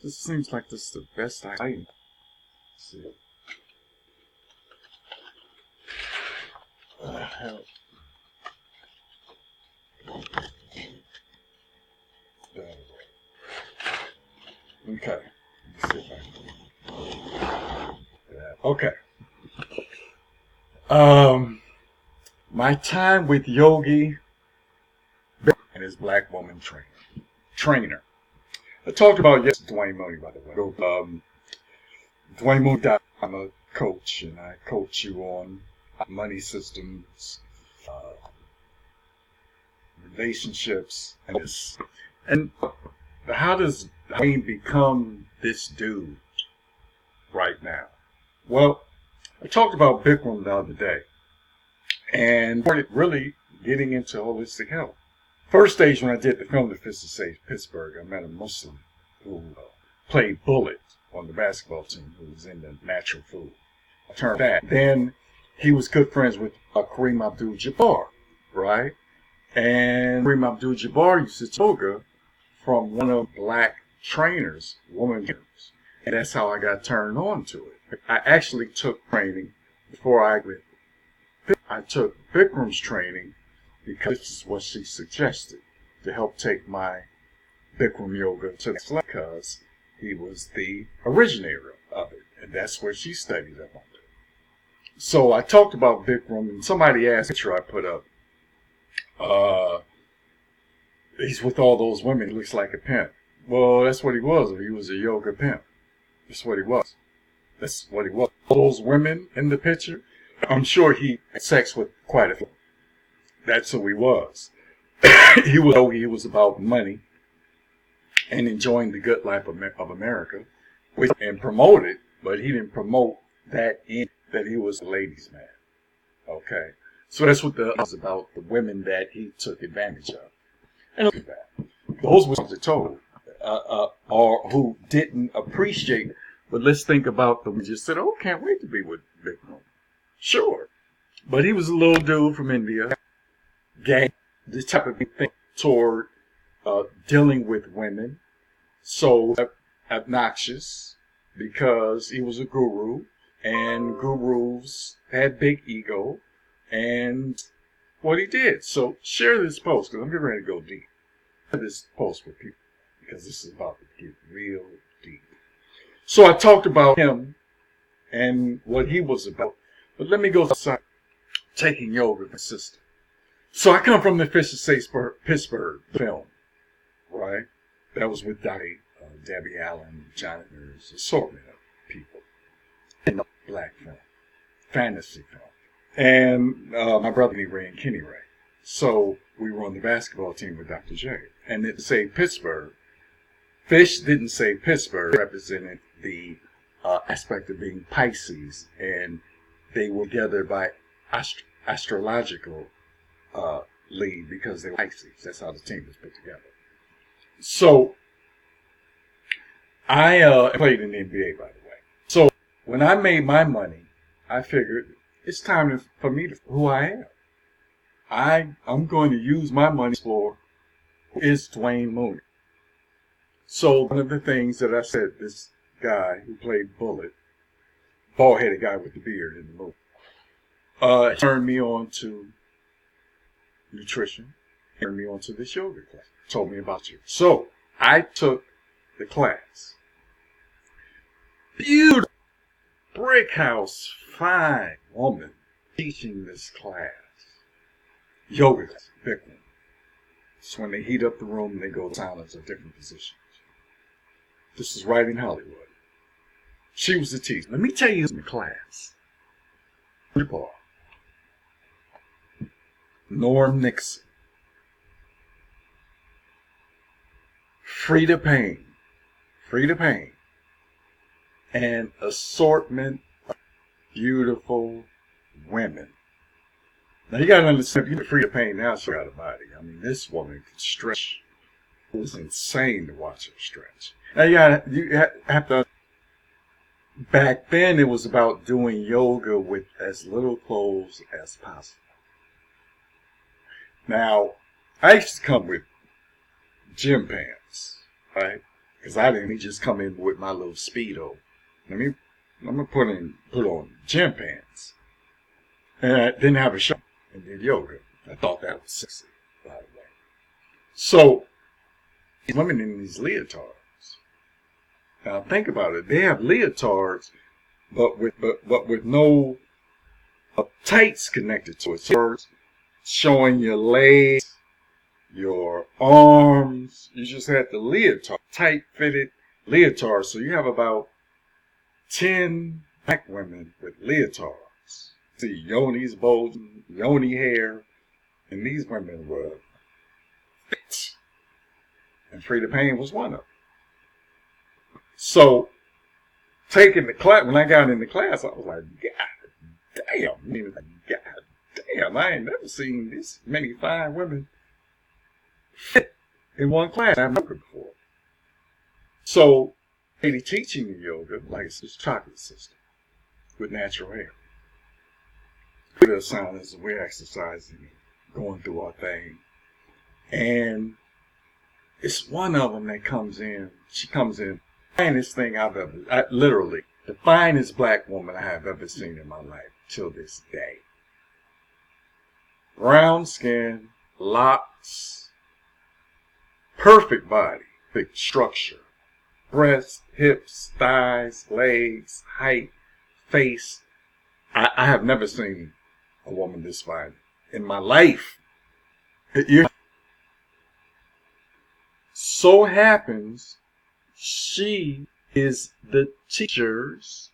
This seems like this is the best I can see. Hell. Okay. Let's see if I can. Okay. My time with Yogi and his black woman trainer. I talked about Dwayne Mooney, by the way. Dwayne Mooney, I'm a coach, and I coach you on money systems, relationships, and this. And how does Dwayne become this dude right now? Well, I talked about Bikram the other day, and started really getting into holistic health. First stage when I did the film The Fist of Sage Pittsburgh, I met a Muslim who played bullet on the basketball team who was into natural food. I turned that. Then he was good friends with Kareem Abdul-Jabbar, right? And Kareem Abdul-Jabbar used to yoga from one of black trainers, woman trainers. And that's how I got turned on to it. I actually took training before I took Bikram's training because this is what she suggested to help take my Bikram yoga to the next level because he was the originator of it. And that's where she studied up on it. So I talked about Bikram and somebody asked a picture I put up. He's with all those women, he looks like a pimp. Well, that's what he was. He was a yoga pimp. That's what he was. That's what he was. All those women in the picture, I'm sure he had sex with quite a few. That's who he was. He was about money and enjoying the good life of America, and promote it, but he didn't promote that he was a ladies' man. Okay, so that's what the was about, the women that he took advantage of. And look at that. Those were the told, or who didn't appreciate. But let's think about them. Just said, "Oh, can't wait to be with Bikram." Sure, but he was a little dude from India, gay, this type of thing toward dealing with women, so obnoxious because he was a guru, and gurus had big ego, and what he did. So share this post because I'm getting ready to go deep. Share this post with people because this is about to get real deep. So I talked about him and what he was about, but let me go to taking yoga consistent. So I come from the Fish and Sage Pittsburgh film, right? That was with Debbie Allen, Jonathan, assortment of people. And black film, fantasy film. And my brother ran Kenny Ray. So we were on the basketball team with Dr. J. And it said Pittsburgh. Fish didn't say Pittsburgh, represented the aspect of being Pisces. And they were together by astrological lead because they were Pisces. That's how the team was put together. So I played in the NBA, by the way. So when I made my money, I figured it's time for me to who I am. I'm going to use my money for who is Dwayne Mooney. So one of the things that I said, this guy who played Bullet, bald-headed guy with the beard in the movie, turned me on to nutrition, turned me on to this yoga class, told me about you. So I took the class. Beautiful, brick house, fine woman teaching this class. Yoga class, Bikram. It's when they heat up the room and they go to silence of different positions. This is right in Hollywood. She was the teacher. Let me tell you in the class. Norm Nixon. Frida Payne. An assortment of beautiful women. Now you gotta understand, you know, Frida Payne now she got a body. I mean, this woman could stretch. It was insane to watch her stretch. Now you have to. Back then, it was about doing yoga with as little clothes as possible. Now, I used to come with gym pants, right? Because I didn't just come in with my little Speedo. I'm gonna put on gym pants. And I didn't have a shirt and did yoga. I thought that was sexy, by the way. So, women in these leotards. Now think about it. They have leotards, but with no tights connected to it. So showing your legs, your arms. You just had the leotard, tight fitted leotard. So you have about 10 black women with leotards. See, yoni's bulging, yoni hair, and these women were fit. And Frida Payne was one of them. So, taking the class, when I got in the class, I was like, God damn, I ain't never seen this many fine women fit in one class. I've never before. So, lady teaching the yoga, like it's this chocolate system with natural hair. The asanas, we're exercising, going through our thing. And it's one of them that comes in. She comes in, finest thing literally, the finest black woman I have ever seen in my life till this day. Brown skin, locks, perfect body, big structure, breasts, hips, thighs, legs, height, face. I have never seen a woman this fine in my life. It so happens she is the teacher's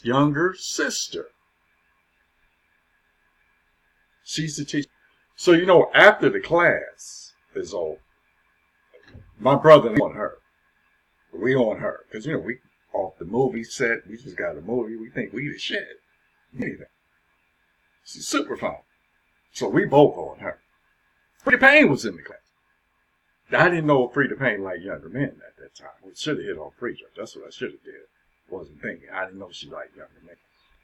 younger sister. She's the teacher. So, after the class is over, my brother on her. We on her. Because, we off the movie set. We just got a movie. We think we the shit. Anything. She's super fun. So we both on her. Frida Payne was in the class. I didn't know Frida Payne liked younger men at that time. We should have hit on Frida. That's what I should have did. Wasn't thinking. I didn't know she liked younger men.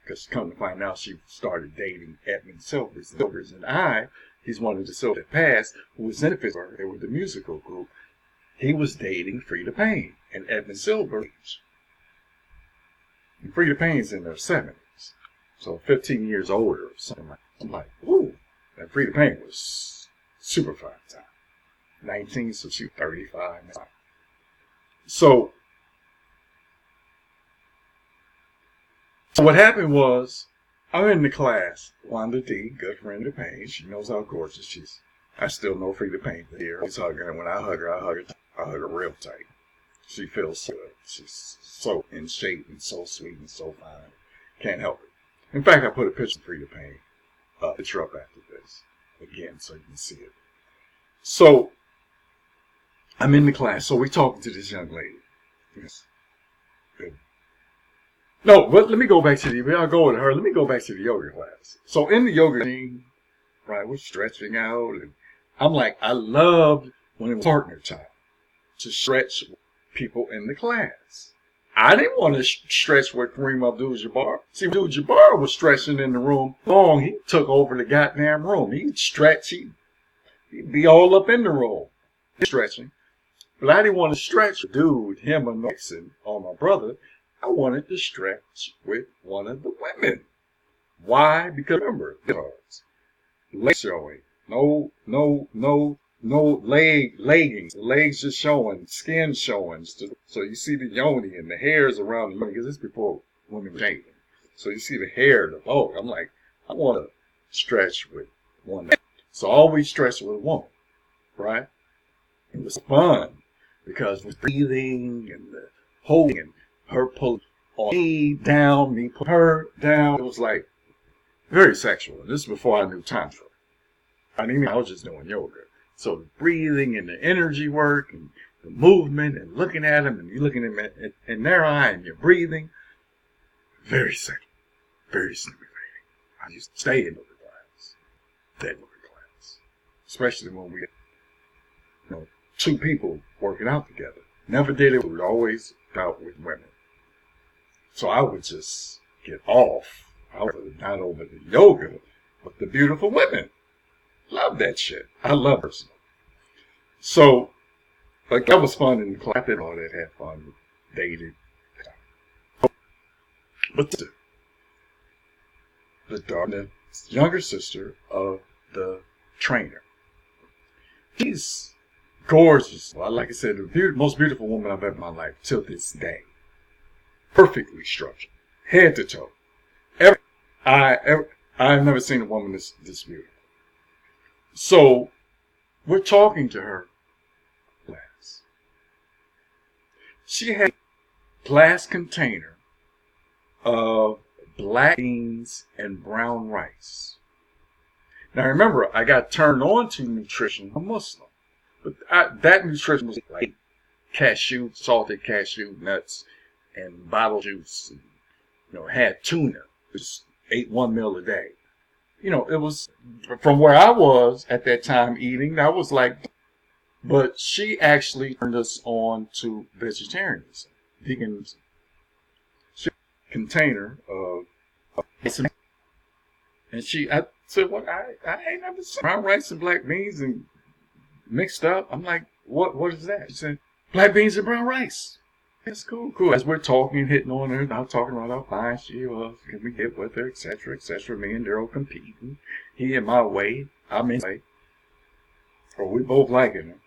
Because come to find out, she started dating Edmund Silvers. And he's one of the Silver that passed, who was in Pittsburgh. They were the musical group. He was dating Frida Payne and Edmund Silvers. And Frida Payne's in her 70s. So 15 years older or something like that. I'm like, ooh. And Frida Payne was super fine time. 19, so she was 35. So what happened was, I'm in the class. Wanda D, good friend of Payne. She knows how gorgeous she is. I still know Frida Payne here. I always hug her, and when I hug her real tight. She feels so good. She's so in shape and so sweet and so fine. Can't help it. In fact, I put a picture of Frida Payne picture up after this again so you can see it. So I'm in the class. So we're talking to this young lady. Yes. Good. No, but let me go back to I'll go with her. Let me go back to the yoga class. So in the yoga scene, right, we're stretching out. And I'm like, I loved when it was partner time to stretch people in the class. I didn't want to stretch with Kareem Abdul-Jabbar. See, Abdul-Jabbar was stretching in the room long. He took over the goddamn room. He'd stretch. He'd be all up in the room stretching. But I didn't want to stretch with him or Nixon or my brother. I wanted to stretch with one of the women. Why? Because remember, leg showing. No leggings. The legs just showing, skin showing. So you see the yoni and the hairs around the yoni, because this is before women were shaving. So you see the hair, the bulk. I'm like, I want to stretch with one. So I always stretch with a woman, right? It was fun because with breathing and the holding and her pulling me down, me put her down. It was like very sexual. This is before I knew Tantra. I was just doing yoga. So the breathing and the energy work and the movement and looking at them and you looking at them in their eye and you're breathing. Very sexual. Very stimulating. I used to stay in yoga class. That yoga class. Especially when we had, two people working out together. Never did it. We would always out with women. So I would just get off. I would not over the yoga, but the beautiful women. Love that shit. I love her. So Like, that was fun in class. I did all that, had fun, dated. But the daughter, the younger sister of the trainer. She's gorgeous. Well, like I said, the most beautiful woman I've ever in my life till this day. Perfectly structured, head to toe. I've never seen a woman this beautiful. So we're talking to her glass. She had a glass container of black beans and brown rice. Now remember, I got turned on to nutrition. I'm Muslim. But that nutrition was like salted cashew nuts, and bottle juice. And, had tuna. Just ate one meal a day. It was, from where I was at that time eating, I was like, but she actually turned us on to vegetarianism, veganism. She had a container of and I said, "What? I ain't never seen brown rice and black beans and mixed up." I'm like, "What is that?" She said, "Black beans and brown rice." That's cool. As we're talking, hitting on her, now talking about how fine she was, can we get with her, etc., etc. Me and Daryl competing. He in my way, I'm in his way. Or we both liking her.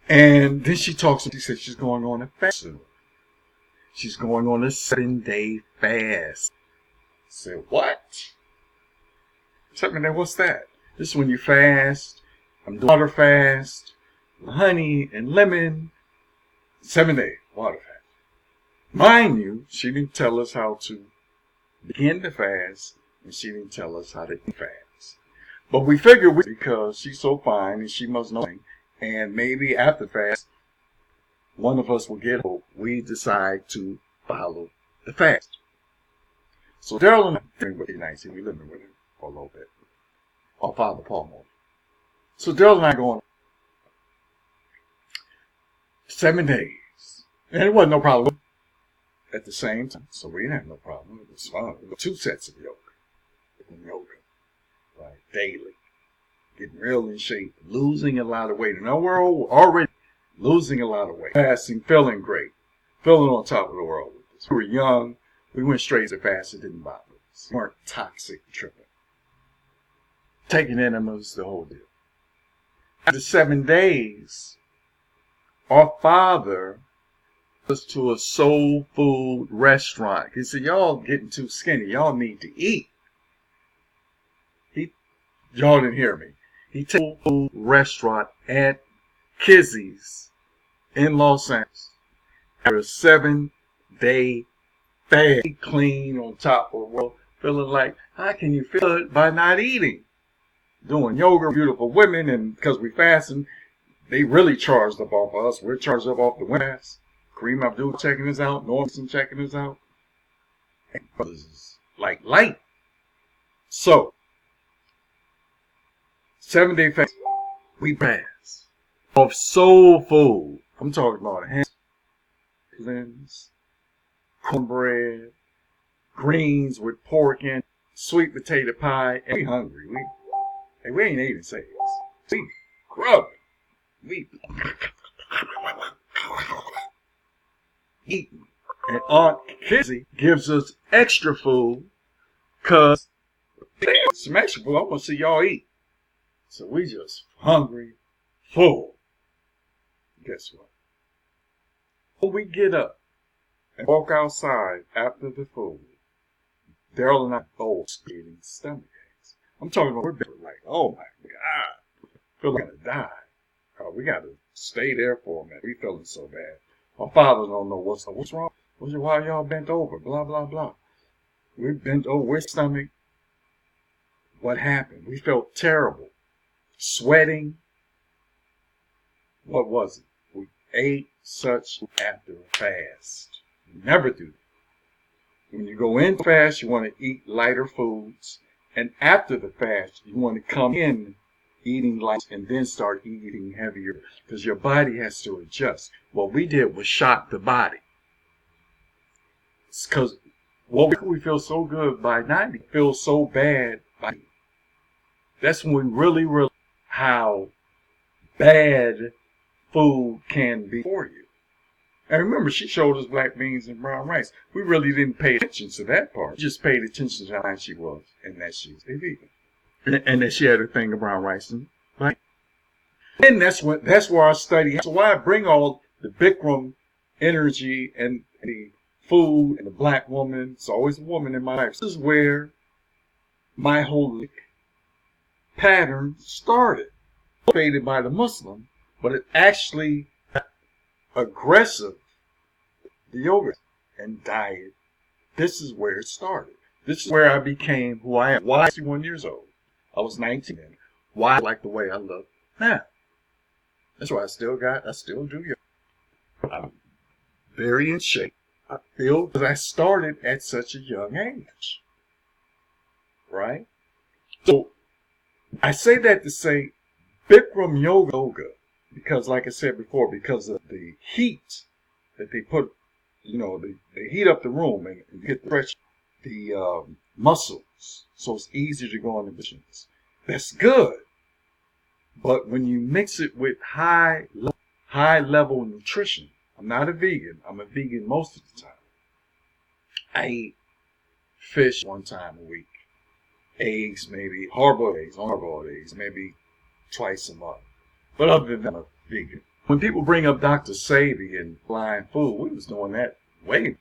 And then she said she's going on a fast. She's going on a 7-day fast. I said, what? 7 day, what's that? This is when you fast. I'm doing water fast, honey and lemon. 7-day water fast. Mind you, she didn't tell us how to begin the fast, and she didn't tell us how to fast. But we figured because she's so fine and she must know, and maybe after fast, one of us will get hope. We decide to follow the fast. So Daryl and I were pretty nice, and we lived with him for a little bit. Our father, Paul Mooney. So Daryl and I going 7 days. And it wasn't no problem at the same time. So we didn't have no problem. It was fun. We got 2 sets of yoga. Like daily. Getting real in shape. Losing a lot of weight. And we're already losing a lot of weight. Fasting, feeling great. Feeling on top of the world with us. We were young. We went straight to fast. It didn't bother us. We weren't toxic tripping. Taking enemas, the whole deal. After 7 days, our father was to a soul food restaurant. He said, y'all getting too skinny. Y'all need to eat. Y'all didn't hear me. He took a soul food restaurant at Kizzy's in Los Angeles. After a 7-day fast, clean on top of the world, feeling like, how can you feel it by not eating? Doing yoga, beautiful women, and because we fasting, they really charged up off of us. We're charged up off the women. Kareem Abdul checking us out, Norman checking us out. And brothers is like light. So, 7-day fast, we fast of soul food. I'm talking about cleanse, cornbread, greens with pork and sweet potato pie. And we hungry. We ain't eating sales. We grubbing. We eating. And Aunt Kizzy gives us extra food because some extra food. I want to see y'all eat. So we just hungry, full. Guess what? When we get up and walk outside after the food, Daryl and I both getting stomach aches. I'm talking about we're like, oh my God, feel like I'm gonna die. We got to stay there for a minute. We feeling so bad. Our father don't know what's wrong. Why y'all bent over? Blah blah blah. We bent over. We're stomach. What happened? We felt terrible. Sweating. What was it? We ate such after a fast. You never do that. When you go in fast, you want to eat lighter foods. And after the fast, you want to come in eating light and then start eating heavier because your body has to adjust. What we did was shock the body. It's because we feel so good by 90, feel so bad by 80. That's when we really realize how bad food can be for you. And remember, she showed us black beans and brown rice. We really didn't pay attention to that part. We just paid attention to how nice she was and that she was a vegan. And that she had a thing of brown rice and black. And that's where I study. So why I bring all the Bikram energy and the food and the black woman. It's always a woman in my life. This is where my holistic pattern started. Motivated by the Muslim, but it actually got aggressive. The yoga and diet. This is where it started. This is where I became who I am. Why 61 years old? I was 19 then. Why I like the way I look now? That's why I still do yoga. I'm very in shape. I feel because I started at such a young age. Right? So I say that to say Bikram yoga, because like I said before, because of the heat that they put, they heat up the room and get the muscles, so it's easier to go on the missions. That's good. But when you mix it with high level nutrition, I'm not a vegan. I'm a vegan most of the time. I eat fish one time a week. Eggs, maybe hard-boiled eggs, maybe twice a month. But other than that, I'm a vegan. When people bring up Dr. Sebi and blind food, we was doing that way.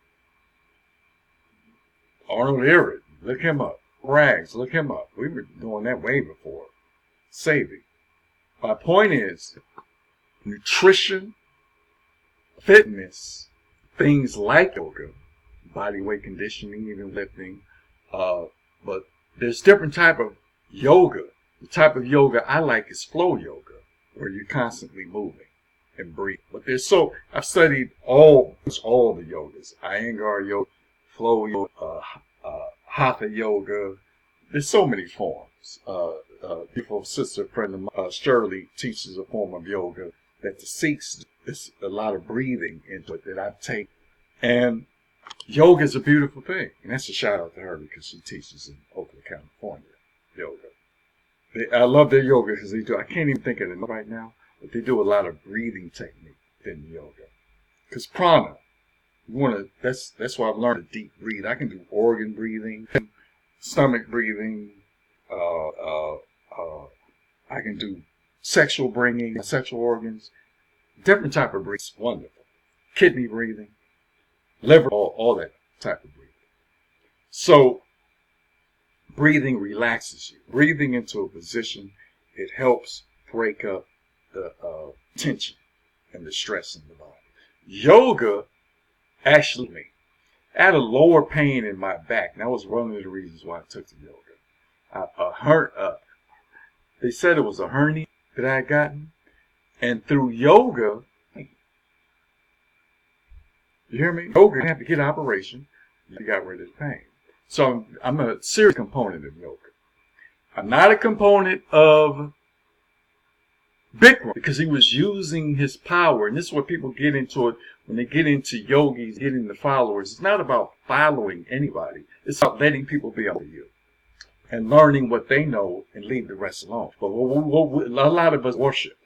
Arnold Ehret, look him up. Rags, look him up. We were doing that way before Sebi. My point is, nutrition, fitness, things like yoga, body weight conditioning, even lifting, but there's different type of yoga. The type of yoga I like is flow yoga, where you're constantly moving and breathing. But I've studied all the yogas. Iyengar yoga, flow yoga, hatha yoga. There's so many forms. Beautiful sister friend of mine, Shirley, teaches a form of yoga that the Sikhs, there's a lot of breathing into it that I take. And yoga is a beautiful thing. And that's a shout out to her because she teaches in Oakland, California, yoga. I love their yoga because they do, I can't even think of it right now, but they do a lot of breathing technique in yoga. Because prana, that's why I've learned to deep breathe. I can do organ breathing, stomach breathing, I can do sexual organs, different type of breathing. Wonderful. Kidney breathing, liver, all that type of breathing. So breathing relaxes you. Breathing into a position, it helps break up the tension and the stress in the body. Yoga actually I had a lower pain in my back. And that was one of the reasons why I took the yoga. They said it was a hernia that I had gotten. And through yoga, you hear me? Yoga, you have to get an operation. You got rid of the pain. So I'm a serious component of yoga. I'm not a component of Bikram because he was using his power. And this is what people get into it when they get into yogis, getting the followers. It's not about following anybody. It's about letting people be under you and learning what they know and leave the rest alone. But a lot of us worship.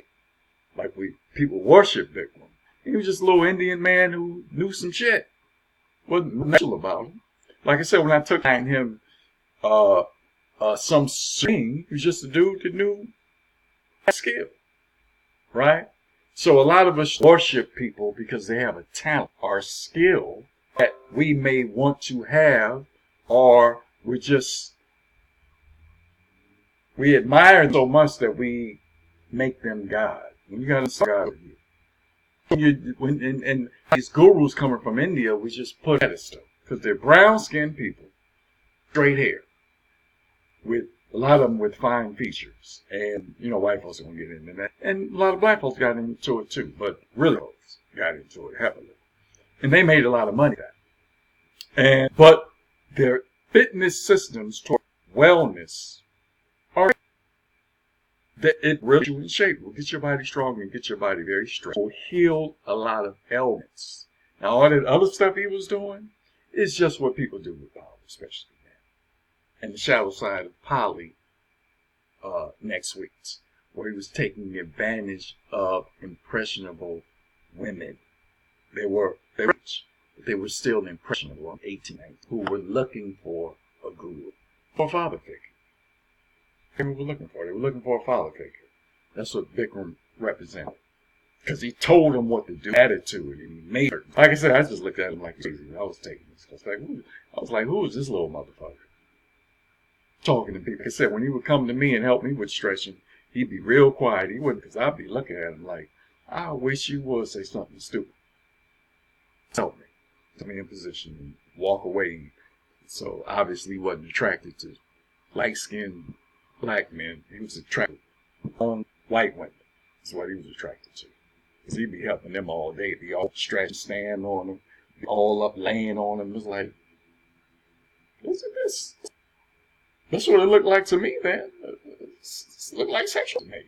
People worship Bikram. He was just a little Indian man who knew some shit. Wasn't natural about him. Like I said, when I took him some swing, he was just a dude that knew skill. Right? So a lot of us worship people because they have a talent or skill that we may want to have, or we admire them so much that we make them God. When you got to God with you. And these gurus coming from India, we just put pedestal because they're brown-skinned people, straight hair, with a lot of them with fine features. And, white folks are going to get into that. And a lot of black folks got into it too, but really folks got into it heavily. And they made a lot of money that. But their fitness systems toward wellness are that it really gets you in shape. Will get your body strong and get your body very strong. Will heal a lot of ailments. Now, all that other stuff he was doing is just what people do with power, especially men. And the shadow side of Polly next week. where he was taking advantage of impressionable women. They were rich, but they were still impressionable, 18, who were looking for a guru, for a father figure. They were looking for. They were looking for a father figure. That's what Bikram represented. Because he told them what to do, attitude, and he made it. Like I said, I just looked at him like crazy. I was taking this. I was like, who is this little motherfucker? Talking to people. Like I said, when he would come to me and help me with stretching, he'd be real quiet. He wouldn't, because I'd be looking at him like, I wish you would say something stupid. Help me. Put me in position and walk away. So obviously he wasn't attracted to light-skinned black men. He was attracted to young white women. That's what he was attracted to. Because he'd be helping them all day. Be all stretched, stand on them, be all up laying on them. It was like, listen to this. That's what it looked like to me, man. It looked like sexual to me.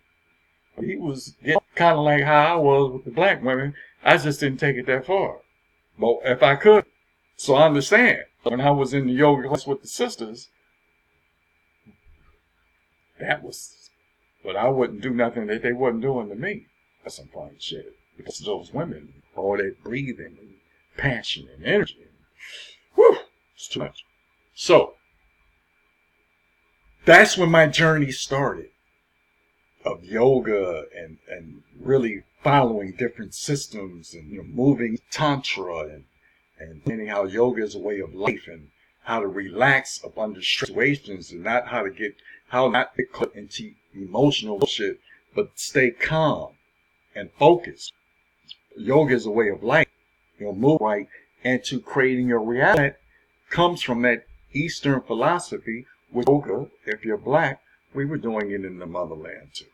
He was kind of like how I was with the black women. I just didn't take it that far. But if I could, so I understand. When I was in the yoga class with the sisters, that was, but I wouldn't do nothing that they wasn't doing to me. That's some funny shit. Because those women, all that breathing and passion and energy, whew, it's too much. So, that's when my journey started of yoga and really following different systems and moving tantra and learning how yoga is a way of life and how to relax up under situations and not how not get caught into emotional shit, but stay calm and focused. Yoga is a way of life. Move right into creating your reality. That comes from that Eastern philosophy with yoga. If you're black, we were doing it in the motherland too.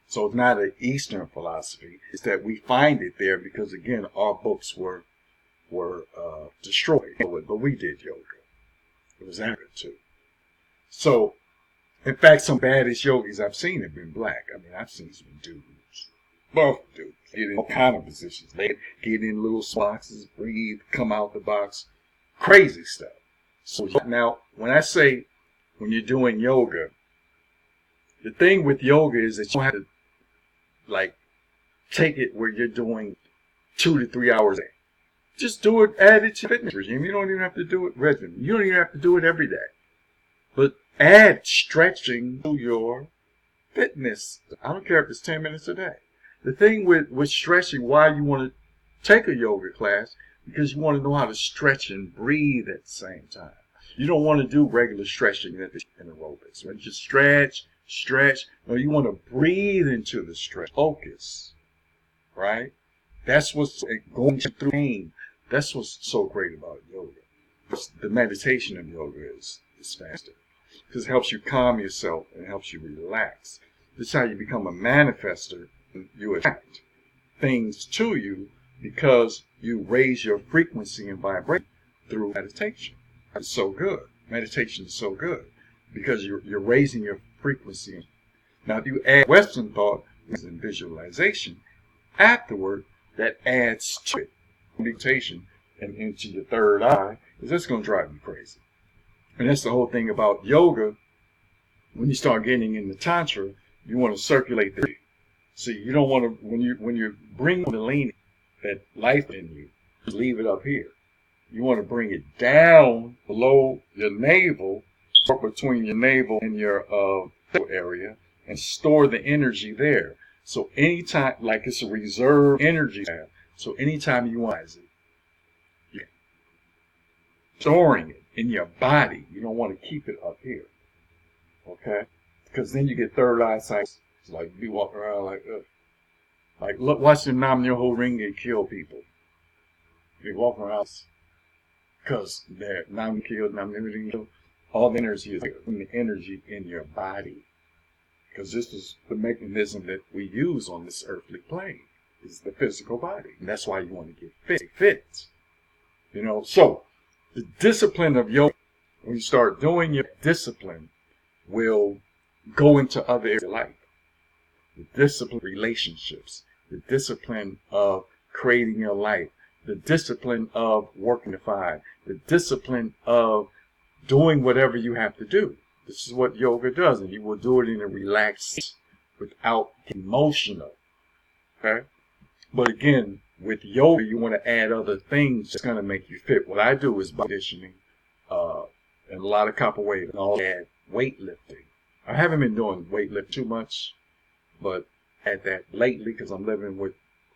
So it's not an Eastern philosophy. It's that we find it there because, again, our books were destroyed. But we did yoga. It was Africa too. So, in fact, some baddest yogis I've seen have been black. I mean, I've seen some dudes, buff dudes, get in all kind of positions. They get in little boxes, breathe, come out the box. Crazy stuff. So now, when I say, when you're doing yoga, the thing with yoga is that you don't have to, like, take it where you're doing 2 to 3 hours a day. Just do it, add it to fitness regime. You don't even have to do it regimen. You don't even have to do it every day. But add stretching to your fitness. I don't care if it's 10 minutes a day. The thing with stretching, why you want to take a yoga class, because you want to know how to stretch and breathe at the same time. You don't want to do regular stretching in aerobics. When you just stretch. No, you want to breathe into the stretch. Focus. Right? That's what's going through pain. That's what's so great about yoga. The meditation of yoga is faster. Because it helps you calm yourself and helps you relax. This is how you become a manifester. You attract things to you because you raise your frequency and vibration through meditation. It's so good. Meditation is so good because you're raising your frequency. Now, if you add Western thought and visualization, afterward, that adds to it. Meditation and into your third eye, is that's going to drive you crazy. And that's the whole thing about yoga. When you start getting into tantra, you want to circulate the. See, you don't want to when you bring the lean, that life in you, just leave it up here. You want to bring it down below your navel, between your navel and your area, and store the energy there. So anytime, like it's a reserve energy, so anytime you want it, you're storing it in your body. You don't want to keep it up here, okay? Because then you get third eye sight. It's like you be walking around like look, watch the Nam Myoho Renge kill people. They walk around because they're Nam Myoho Renge. All the energy is from the energy in your body. Because this is the mechanism that we use on this earthly plane, is the physical body. And that's why you want to get fit. So the discipline of yoga, when you start doing your discipline, will go into other areas of life. The discipline of relationships, the discipline of creating your life, the discipline of working to find, the discipline of doing whatever you have to do. This is what yoga does, and you will do it in a relaxed state without getting emotional. Okay? But again, with yoga, you want to add other things that's going to make you fit. What I do is body conditioning, and a lot of capoeira, and I'll add weightlifting. I haven't been doing weightlifting too much, but at that lately, because I'm living with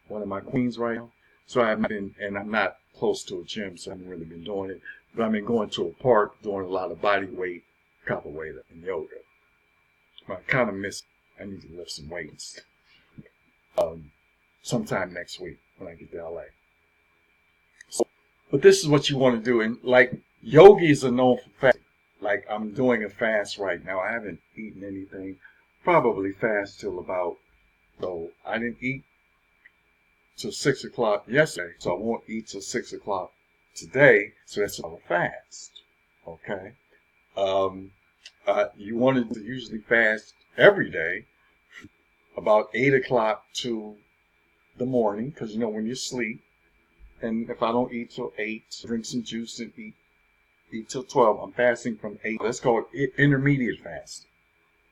one of my queens right now. So I haven't been, and I'm not close to a gym, so I haven't really been doing it. But I've been going to a park, doing a lot of body weight, capoeira, and yoga. I kind of miss, I need to lift some weights sometime next week when I get to LA. So, but this is what you want to do. And like yogis are known for fasting. Like I'm doing a fast right now. I haven't eaten anything. Probably fast till about, so I didn't eat till 6 o'clock yesterday. So I won't eat till 6 o'clock today. So that's a fast. Okay. You wanted to usually fast every day about 8 o'clock to the morning, because you know when you sleep, and if I don't eat till 8, drink some juice and eat till 12, I'm fasting from 8. Let's call it intermediate fasting.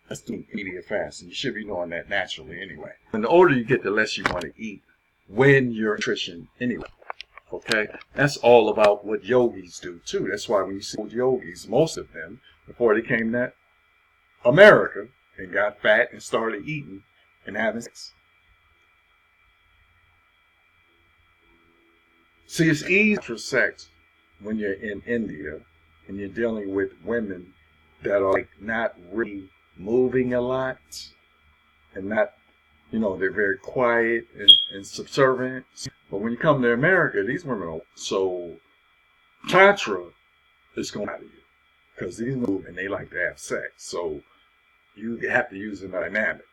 Let's do intermediate fasting. You should be doing that naturally anyway. And the older you get, the less you want to eat when you're nutrition anyway. Okay? That's all about what yogis do too. That's why when you see old yogis, most of them, before they came to America and got fat and started eating and having sex. See, it's easy for sex when you're in India and you're dealing with women that are like not really moving a lot and not, you know, they're very quiet and subservient. But when you come to America, these women are so tantra is going out of you because these move and they like to have sex. So you have to use a dynamic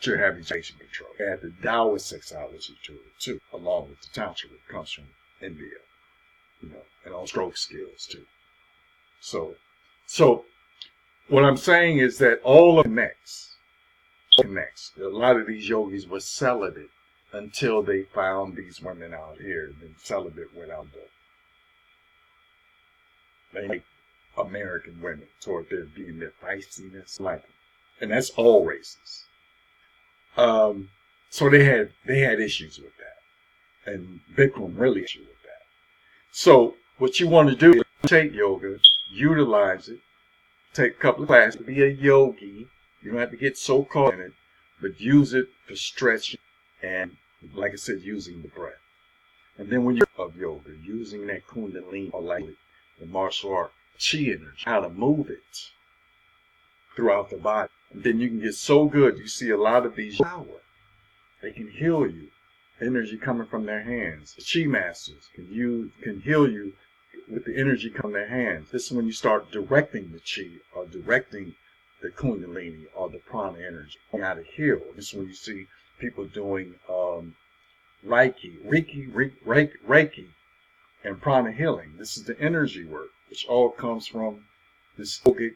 to have ejaculation control. Add the Taoist sexology to it too, along with the tantra that comes from India, you know, and all stroke skills too. So what I'm saying is that all connects. A lot of these yogis were celibate until they found these women out here, then celibate without they like American women toward their being their feistiness, like, and that's all races. So they had issues with that, and Bikram really issue with that. So what you want to do is take yoga, utilize it, take a couple of classes, be a yogi. You don't have to get so caught in it, but use it for stretching and, like I said, using the breath. And then when you're of yoga, using that kundalini or like the martial art, chi energy, how to move it throughout the body. And then you can get so good. You see a lot of these power. They can heal you. Energy coming from their hands. The chi masters can heal you with the energy coming from their hands. This is when you start directing the chi or directing the kundalini or the prana energy. You got to heal. This is when you see people doing Reiki, and prana healing. This is the energy work, which all comes from this yogic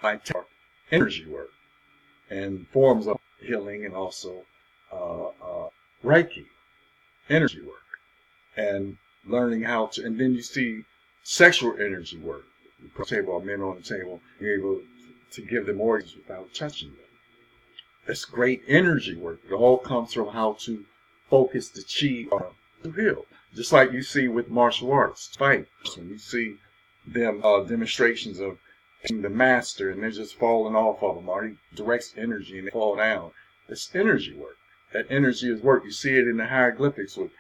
vitality energy work and forms of healing, and also Reiki energy work, and learning how to. And then you see sexual energy work. You put a table of men on the table, you're able to give them orgasms without touching them. That's great energy work. It all comes from how to focus the chi to heal. Just like you see with martial arts, fight. When you see them demonstrations of the master and they're just falling off of them, or he directs energy and they fall down. It's energy work. That energy is work. You see it in the hieroglyphics with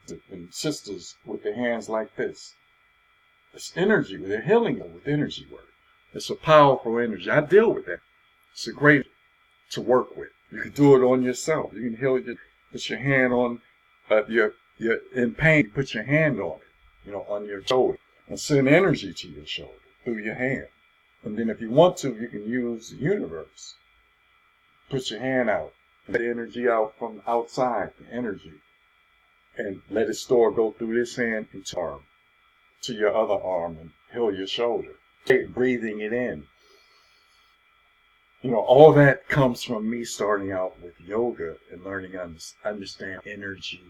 the sisters with their hands like this. It's energy. They're healing with energy work. It's a powerful energy. I deal with that. It's a great to work with. You can do it on yourself. You can heal. Put your hand on you're in pain. You put your hand on it, on your shoulder, and send energy to your shoulder through your hand. And then if you want to, you can use the universe. Put your hand out, let the energy out from outside, the energy, and let it go through this hand into arm, to your other arm, and heal your shoulder. Breathing it in. All that comes from me starting out with yoga and learning to understand energy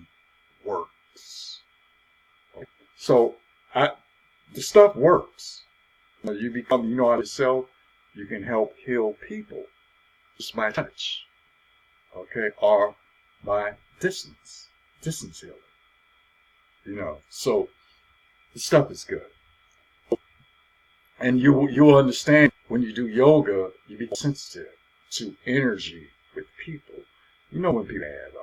works. So the stuff works. You become, how to sell You can help heal people just by touch, okay, or by distance healing. So the stuff is good. And you'll understand when you do yoga, you be sensitive to energy with people. You know when people have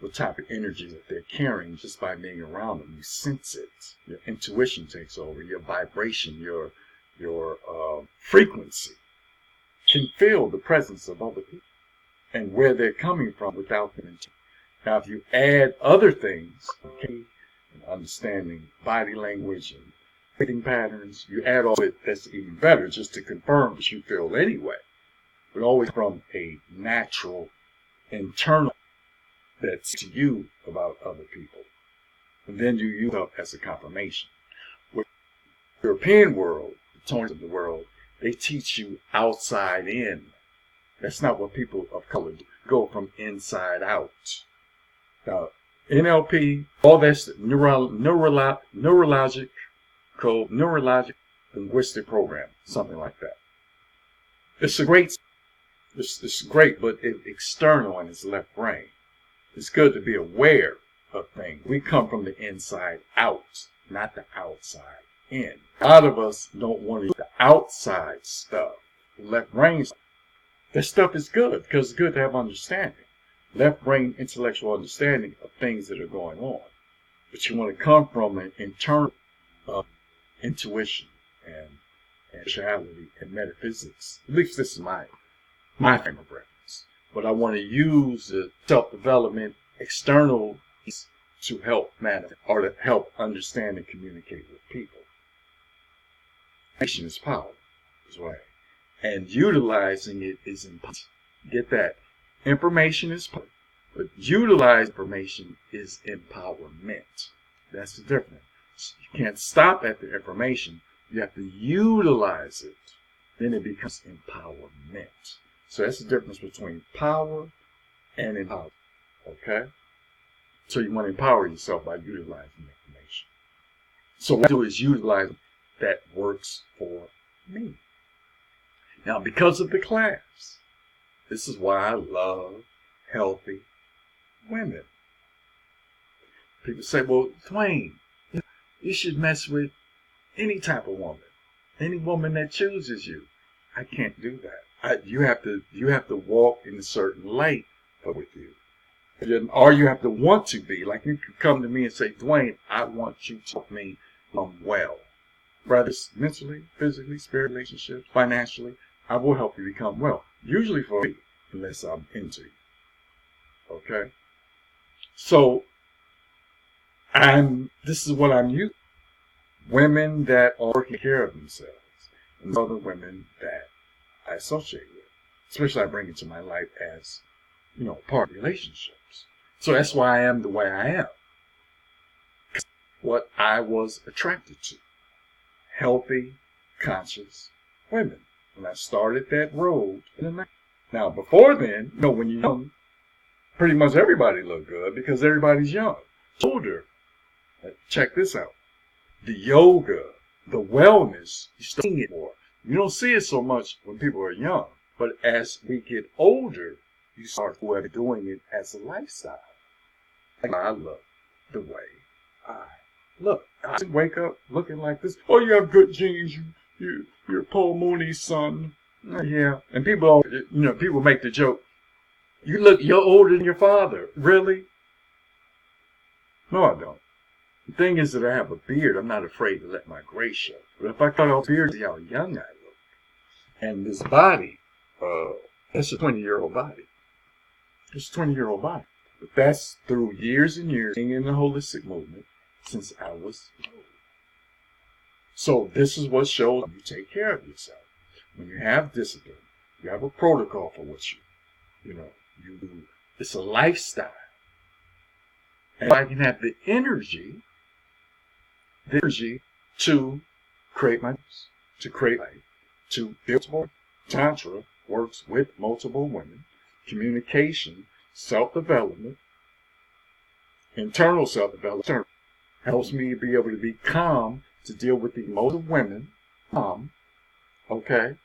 what type of energy that they're carrying just by being around them. You sense it. Your intuition takes over. Your vibration, your frequency can feel the presence of other people and where they're coming from without them. Now, if you add other things, okay, understanding body language and breathing patterns, you add all it, that's even better, just to confirm what you feel anyway. But always from a natural, internal that's to you about other people. And then you use it as a confirmation. With the European world, the tones of the world, they teach you outside in. That's not what people of color do. Go from inside out. Now, NLP, all that's neurologic linguistic program, something like that. It's great, but it's external in its left brain. It's good to be aware of things. We come from the inside out, not the outside in. A lot of us don't want to do the outside stuff. Left brain stuff. That stuff is good because it's good to have understanding. Left brain intellectual understanding of things that are going on. But you want to come from an internal intuition and spirituality and metaphysics. At least this is my frame of reference. But I want to use the self-development external to help manifest or to help understand and communicate with people. Information is power, is way. And utilizing it is important. Get that? Information is power, but utilize information is empowerment. That's the difference. You can't stop at the information. You have to utilize it. Then it becomes empowerment. So that's the difference between power and empowerment. Okay? So you want to empower yourself by utilizing information. So what I do is utilize that works for me. Now, because of the class, this is why I love healthy women. People say, well, Dwayne, you should mess with any type of woman, any woman that chooses you. I can't do that. You have to walk in a certain light with you. Or you have to want to be. Like you could come to me and say, Dwayne, I want you to help me well. Whether it's mentally, physically, spiritually, relationships, financially, I will help you become well. Usually for me, unless I'm into you. Okay? So, this is what I'm using. Women that are taking care of themselves. And other women that I associate with. Especially I bring into my life as, part of relationships. So that's why I am the way I am. What I was attracted to. Healthy, conscious women. When I started that road in the night. Now, before then, when you're young, pretty much everybody look good because everybody's young. Older, check this out. The yoga, the wellness, you start seeing it more. You don't see it so much when people are young. But as we get older, you start doing it as a lifestyle. I look the way I look. I didn't wake up looking like this. Oh, you have good genes. You're Paul Mooney's son. Yeah. And people make the joke. You're older than your father. Really? No, I don't. The thing is that I have a beard. I'm not afraid to let my gray show. But if I cut off the beard, see how young I look. And this body, that's a 20-year-old body. It's a 20-year-old body. But that's through years and years being in the holistic movement since I was young. So this is what shows you take care of yourself. When you have discipline, you have a protocol for what you do. It's a lifestyle. And I can have the energy to create my life, to build more. Tantra works with multiple women. Communication, self-development, internal self-development helps me be able to be calm to deal with the emotions of women. Okay?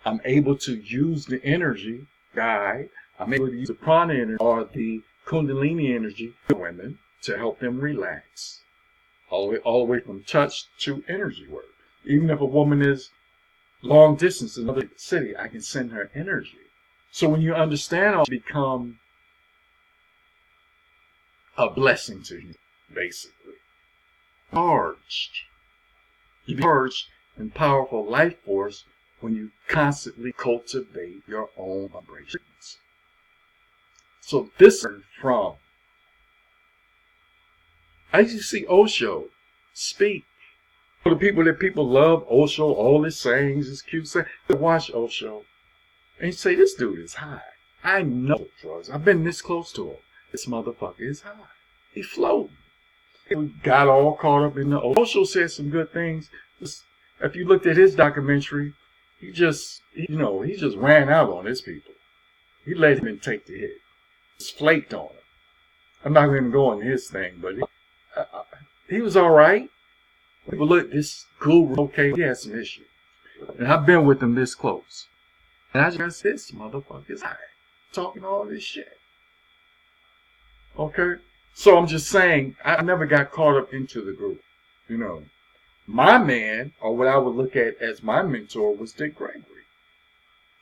I'm able to use the energy guide. I'm able to use the prana energy or the kundalini energy for women to help them relax. All the way from touch to energy work. Even if a woman is long distance in another city, I can send her energy. So when you understand, I'll become a blessing to you, basically. Charged. You be charged and powerful life force when you constantly cultivate your own vibrations. So this is from, I used to see Osho speak. For the people love Osho, all his sayings, his cute sayings. Watch Osho and you say, this dude is high. I know drugs. I've been this close to him. This motherfucker is high. He floating. We got all caught up in the Osho said some good things. If you looked at his documentary, he just ran out on his people. He let him take the hit. Just flaked on him. I'm not going to go on his thing, but he was all right. But look, this guru, okay, he had some issues. And I've been with him this close. And I just said, this motherfucker's high. Talking all this shit. Okay? So I'm just saying, I never got caught up into the group. You know, my man, or what I would look at as my mentor, was Dick Gregory.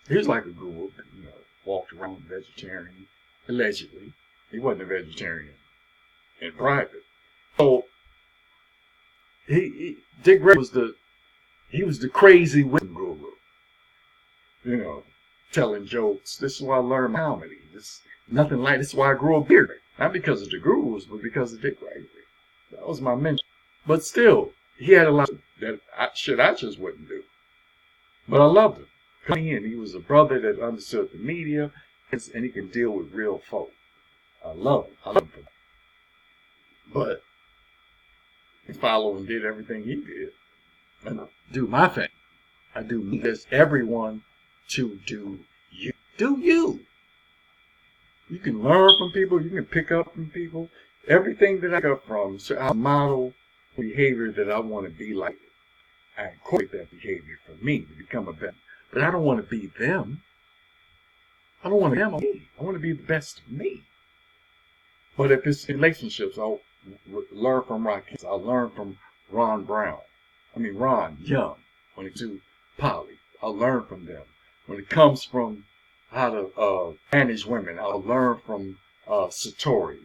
He was like a guru, you know, walked around vegetarian, allegedly. He wasn't a vegetarian in private. So, Dick Gregory was the crazy wisdom guru. You know, telling jokes. This is why I learned comedy. This is why I grew a beard. Not because of the gurus, but because of Dick Gregory. That was my mentor. But still, he had a lot that I just wouldn't do. But I loved him. Coming in, he was a brother that understood the media, and he can deal with real folk. I love him. I love him. But he followed and did everything he did. And I do my thing. I do me. There's everyone to do you. Do you. You can learn from people. You can pick up from people. Everything that I pick up from, so I model behavior that I want to be like. I incorporate that behavior for me to become a better. But I don't want to be them. I don't want to be me. I want to be the best of me. But if it's relationships, I'll learn from Rocky. I'll learn from Ron Young. When it's to Polly, I'll learn from them. When it comes from how to manage women, I'll learn from Satori.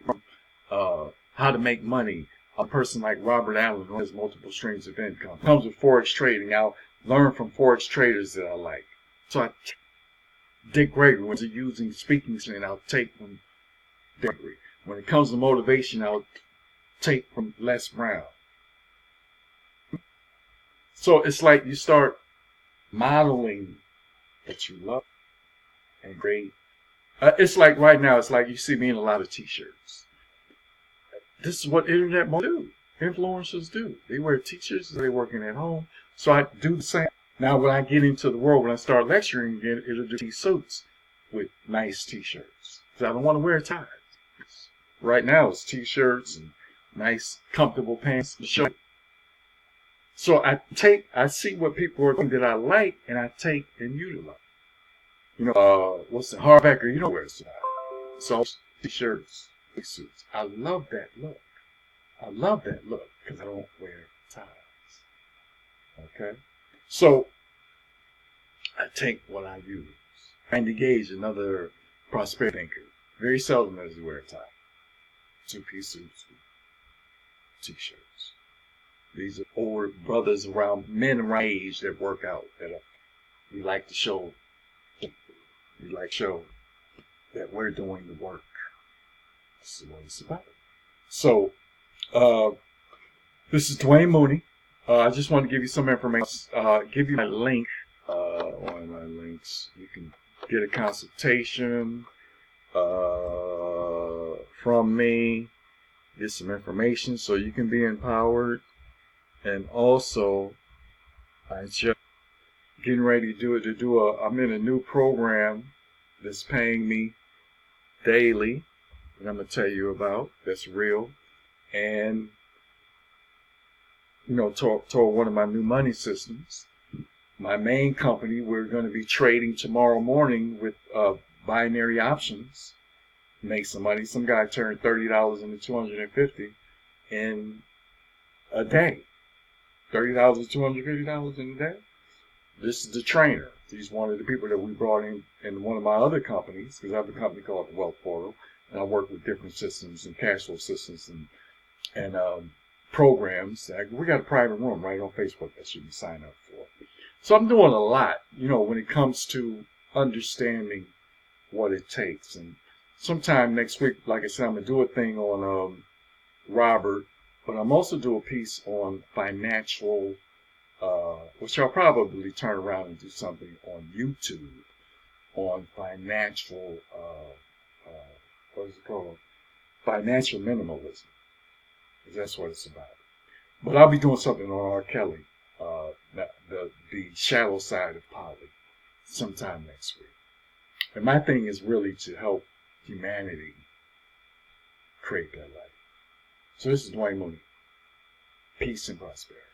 How to make money. A person like Robert Allen who has multiple streams of income. Comes with Forex trading. I'll learn from Forex traders that I like. So Dick Gregory, when he's using speaking, I'll take from Dick Gregory. When it comes to motivation, I'll take from Les Brown. So it's like you start modeling that you love and great. It's like right now, it's like you see me in a lot of t-shirts. This is what internet do. Influencers do. They wear t-shirts, they're working at home. So I do the same. Now when I get into the world, when I start lecturing again, it'll do t-suits with nice t-shirts. Because I don't want to wear ties. Right now it's t-shirts and nice comfortable pants to show. So I see what people are doing that I like, and I take and utilize. You know, what's the Harbacker? You know where it's at. So t-shirts, suits. I love that look. I love that look because I don't wear ties. Okay? So I take what I use. Randy Gage, another prosperity thinker. Very seldom does he wear a tie. Two-piece suits, t-shirts. These are older brothers men around age that work out. We like to show. We like to show that we're doing the work. This is what it's about. So, this is Dwayne Mooney. I just want to give you some information. Give you my link. One of my links. You can get a consultation from me. Get some information so you can be empowered. And also, I'm just getting ready to do I'm in a new program that's paying me daily that I'm going to tell you about. That's real. And, you know, toward one of my new money systems. My main company, we're going to be trading tomorrow morning with binary options. Make some money. Some guy turned $30 into $250 in a day. $30 to $250 in a day. This is the trainer. He's one of the people that we brought in one of my other companies, because I have a company called the Wealth Portal, and I work with different systems and cash flow systems and programs. We got a private room right on Facebook that you can sign up for. So I'm doing a lot, when it comes to understanding what it takes. And sometime next week, like I said, I'm going to do a thing on Robert, but I'm also doing a piece on financial, which I'll probably turn around and do something on YouTube on financial, what is it called? Financial minimalism. That's what it's about. But I'll be doing something on R. Kelly, the shallow side of poly, sometime next week. And my thing is really to help humanity create that life. So this is Dwayne Mooney. Peace and prosperity.